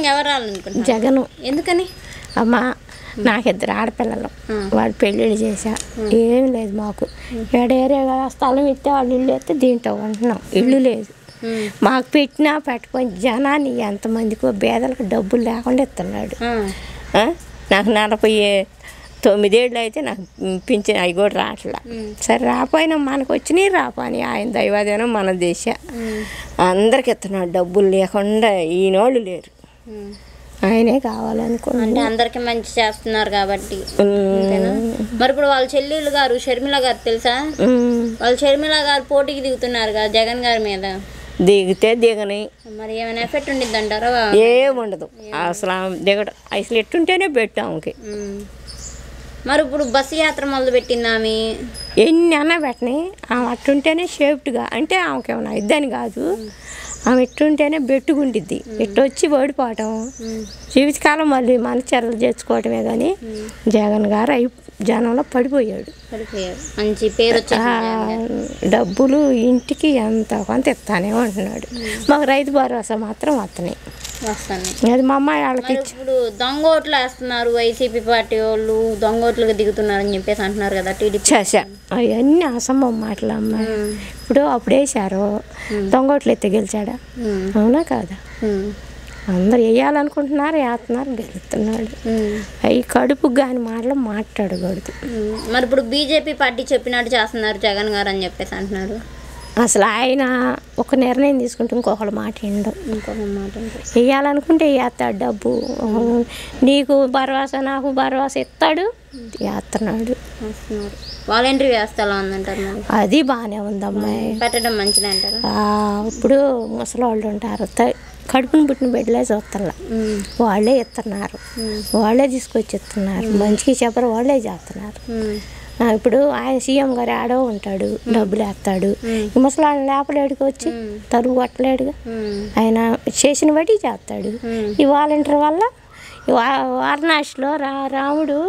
ముఖ్యంగా ఎవరు రావాలనుకుంటున్నారు? జగను. ఎందుకని? అమ్మ నాకు 2 ఆడపిల్లలు, వాడు పెళ్ళిళ్ళు చేశా, ఏం లేదు మాకు. ఏడేరేగా స్థలం ఇస్తే వాళ్ళు ఇల్లు ఎత్తే దీంట్లో ఉంటున్నాం, ఇల్లు లేదు మాకు. పెట్టినా పెట్టుకొని జనాన్ని ఎంతమందికో పేదలకు డబ్బులు లేకుండా ఇస్తున్నాడు. నాకు 49 ఏళ్ళు అయితే నాకు పింఛన్ అవి కూడా రావట్లా. సరే రాపోయినా మనకు వచ్చినాయి రాపోని, ఆయన దైవాదేనం మన దేశ. అందరికి ఇస్తున్నాడు, డబ్బులు లేకుండా ఈయనోళ్ళు లేరు. ఆయనే కావాలనుకుంటున్నా. అంటే అందరికి మంచి చేస్తున్నారు కాబట్టి. మరి ఇప్పుడు వాళ్ళ చెల్లెలు గారు షర్మిల గారు తెలుసా? వాళ్ళ షర్మిల గారు పోటీకి దిగుతున్నారు కదా జగన్ గారి మీద. దిగితే దిగని, మరి ఏమైనా ఎఫెక్ట్ ఉండిద్ది అంటారా? ఏముండదు అసలు. దిగడం అసలు ఎట్టుంటేనే పెట్టాముకి. మరి ఇప్పుడు బస్సు యాత్ర మొదలు పెట్టింది ఆమె. ఎన్ని అన్నా పెట్టని, ఆమె అట్టుంటేనే సేఫ్ట్గా, అంటే ఆమెకి ఏమన్నా ఇద్దని కాదు, ఆమె ఎట్టుంటేనే బెట్టుకుండిద్ది. ఎట్టు వచ్చి ఓడిపోవటం జీవితకాలం మళ్ళీ మన చర్యలు చేసుకోవటమే. కానీ జగన్ గారు జనంలో పడిపోయాడు. మంచి పేరు డబ్బులు ఇంటికి ఎంత కొంత ఇస్తానే ఉంటున్నాడు. మాకు రైతు భరోసా మాత్రం వస్తున్నాయి. అది మా అమ్మాయి వాళ్ళకి. ఇప్పుడు దొంగోట్లు వేస్తున్నారు వైసీపీ పార్టీ వాళ్ళు, దొంగోట్లుగా దిగుతున్నారని చెప్పేసి అంటున్నారు కదా టీడీపీ. అవన్నీ అసంభవం మాటలు అమ్మాయి. ఇప్పుడు అప్పుడు వేసారు, దొంగోట్లు ఎత్తే గెలిచాడా? అవునా కాదా? అందరు వేయాలనుకుంటున్నారు, వేస్తున్నారు, గెలుస్తున్నాడు. అవి కడుపు కాని మాటలు మాట్లాడకూడదు. మరి ఇప్పుడు బీజేపీ పార్టీ చెప్పినట్టు చేస్తున్నారు జగన్ గారు అని చెప్పేసి అంటున్నారు. అసలు ఆయన ఒక నిర్ణయం తీసుకుంటే ఇంకొకళ్ళ మాట వినడం. వేయాలనుకుంటే వేస్తాడు డబ్బు. నీకు భరోసా నాకు భరోసా ఇస్తాడు, వేస్తున్నాడు. వాలంటరీ వ్యవస్థ ఎలా ఉందంటారు? అది బాగానే ఉందమ్మాయి, పెట్టడం మంచిది అంటారు. ఇప్పుడు ముసలి వాళ్ళు ఉంటారు, కడుపును పుట్టిన బిడ్డలే చూస్తున్నా, వాళ్ళే ఇస్తున్నారు, వాళ్ళే తీసుకొచ్చి ఇస్తున్నారు. మంచిగా చెప్పరు, వాళ్ళే చేస్తున్నారు. ఇప్పుడు ఆయన సీఎం గారు ఆడో ఉంటాడు, డబ్బులు వేస్తాడు. ఈ ముసలాళ్ళని లేపలేడుగా, వచ్చి తరుగు కొట్టలేడుగా. ఆయన చేసిన బట్టి చేస్తాడు. ఈ వాలంటీర్ వల్ల వారణాసిలో రాముడు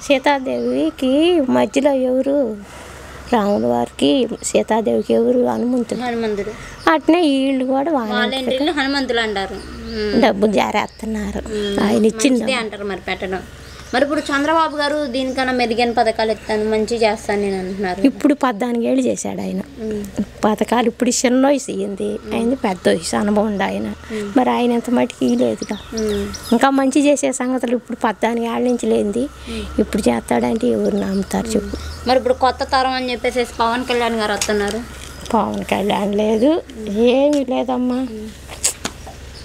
సీతాదేవికి మధ్యలో ఎవరు? రాముడు వారికి సీతాదేవికి ఎవరు? హనుమంతుడు. అట్నే వీళ్ళు కూడా హనుమంతులు అంటారు. డబ్బులు జారేస్తున్నారు, ఆయన ఇచ్చింది అంటారు. మరి పెట్టడం. మరి ఇప్పుడు చంద్రబాబు గారు దీనికన్నా మెరుగైన పథకాలు ఇస్తాను, మంచి చేస్తాను నేను అంటున్నారు. ఇప్పుడు 14 ఏళ్ళు చేశాడు ఆయన పథకాలు. ఇప్పుడు చిన్న వయసు అయ్యింది, ఆయన పెద్ద వయసు అనుభవం ఉంది ఆయన. మరి ఆయన ఎంత మటుకు లేదుగా. ఇంకా మంచి చేసే సంగతులు ఇప్పుడు 14 ఏళ్ళ నుంచి లేనిది ఇప్పుడు చేస్తాడంటే ఎవరు నమ్ముతారు చెప్పు. మరి ఇప్పుడు కొత్త తరం అని చెప్పేసి పవన్ కళ్యాణ్ గారు వస్తున్నారు. పవన్ కళ్యాణ్ లేదు, ఏమీ లేదమ్మా.